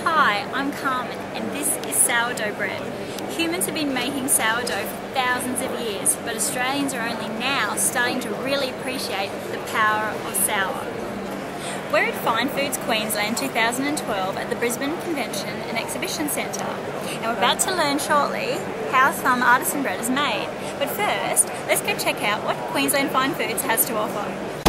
Hi, I'm Carmen and this is sourdough bread. Humans have been making sourdough for thousands of years, but Australians are only now starting to really appreciate the power of sour. We're at Fine Food Queensland 2012 at the Brisbane Convention and Exhibition Centre, and we're about to learn shortly how some artisan bread is made. But first, let's go check out what Queensland Fine Foods has to offer.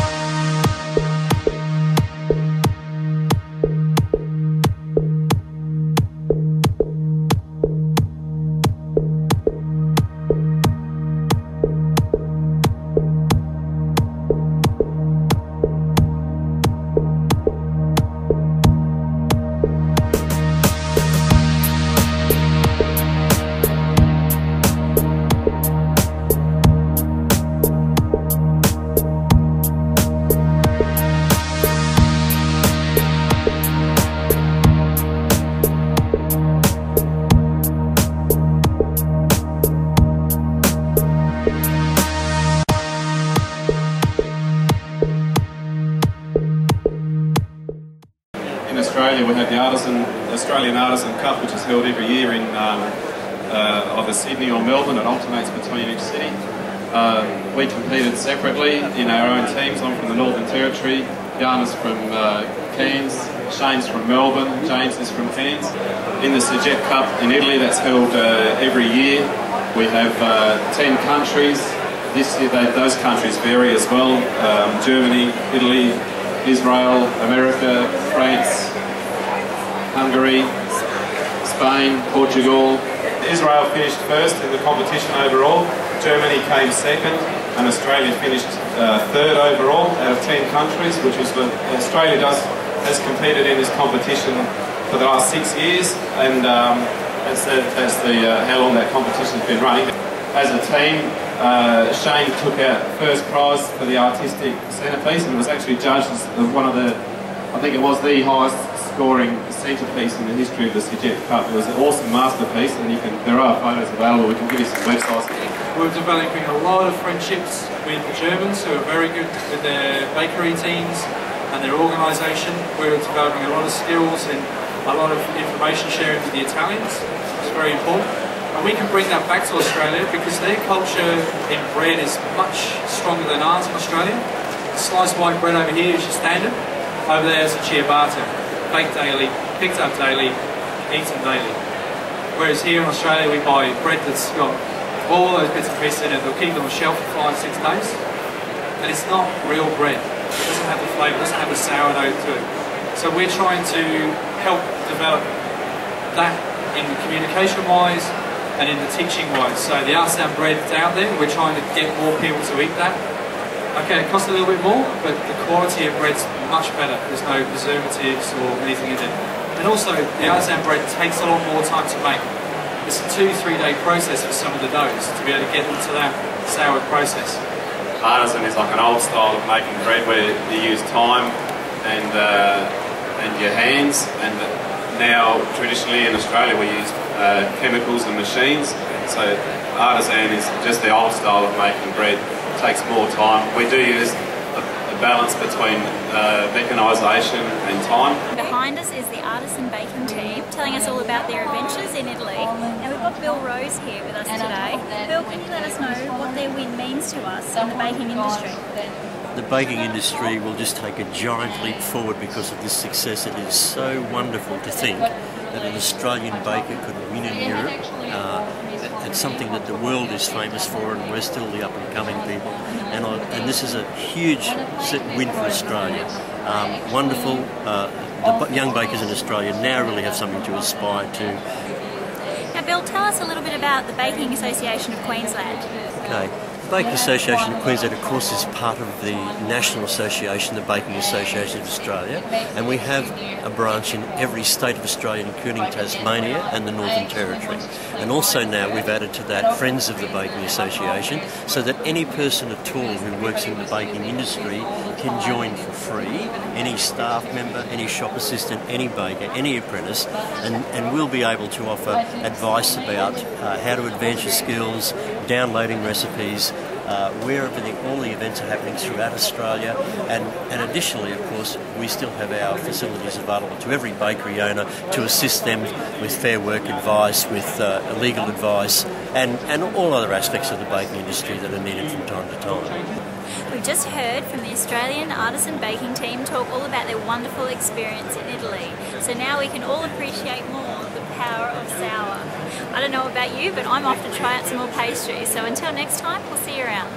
In Australia, we have the Australian Artisan Cup, which is held every year in either Sydney or Melbourne. It alternates between each city. We competed separately in our own teams. I'm from the Northern Territory, Jana's from Cairns, Shayne's from Melbourne, James is from Cairns. In the Sigep Cup in Italy, that's held every year. We have 10 countries. This year those countries vary as well. Germany, Italy, Israel, America, France, Hungary, Spain, Portugal. Israel finished first in the competition overall, Germany came second, and Australia finished third overall out of 10 countries, which was what Australia has competed in this competition for the last 6 years, and that's how long that competition's been running. As a team, Shayne took out first prize for the artistic centrepiece, and it was actually judged as one of the, I think it was the highest scoring centrepiece in the history of the Sigep Cup. It was an awesome masterpiece, and there are photos available. We can give you some websites. We're developing a lot of friendships with the Germans, who are very good with their bakery teams and their organisation. We're developing a lot of skills and a lot of information sharing with the Italians. It's very important. And we can bring that back to Australia because their culture in bread is much stronger than ours in Australia. Sliced white bread over here is your standard. Over there is a ciabatta, baked daily, picked up daily, eaten daily. Whereas here in Australia we buy bread that's got all those bits and pieces in it. They'll keep it on the shelf for 5 or 6 days. And it's not real bread. It doesn't have the flavour, it doesn't have the sourdough to it. So we're trying to help develop that in communication-wise and in the teaching-wise. So the artisan bread's out there, we're trying to get more people to eat that. Okay, it costs a little bit more, but the quality of bread's much better. There's no preservatives or anything in it. And also, the artisan bread takes a lot more time to make. It's a 2-3 day process for some of the doughs to be able to get into that sour process. Artisan is like an old style of making bread where you use time and your hands, and now traditionally in Australia we use chemicals and machines. So artisan is just the old style of making bread. It takes more time. We do use a balance between mechanisation and time. Behind us is the Artisan Baking Team telling us all about their adventures in Italy, and we've got Bill Rose here with us today. Bill, can you let us know what their win means to us in the baking industry? The baking industry will just take a giant leap forward because of this success. It is so wonderful to think that an Australian baker could win in Europe. It's something that the world is famous for, and we're still the up-and-coming people. And this is a huge win for Australia. Wonderful. The young bakers in Australia now really have something to aspire to. Now, Bill, tell us a little bit about the Baking Association of Queensland. Okay. The Baking Association of Queensland, of course, is part of the National Association, the Baking Association of Australia, and we have a branch in every state of Australia, including Tasmania and the Northern Territory. And also now we've added to that Friends of the Baking Association, so that any person at all who works in the baking industry can join for free, any staff member, any shop assistant, any baker, any apprentice, and we'll be able to offer advice about how to advance your skills, downloading recipes, all the events are happening throughout Australia, and additionally, of course, we still have our facilities available to every bakery owner to assist them with fair work advice, with legal advice, and all other aspects of the baking industry that are needed from time to time. We've just heard from the Australian Artisan Baking Team talk all about their wonderful experience in Italy. So now we can all appreciate more the power of sour. I don't know about you, but I'm off to try out some more pastries. So until next time, we'll see you around.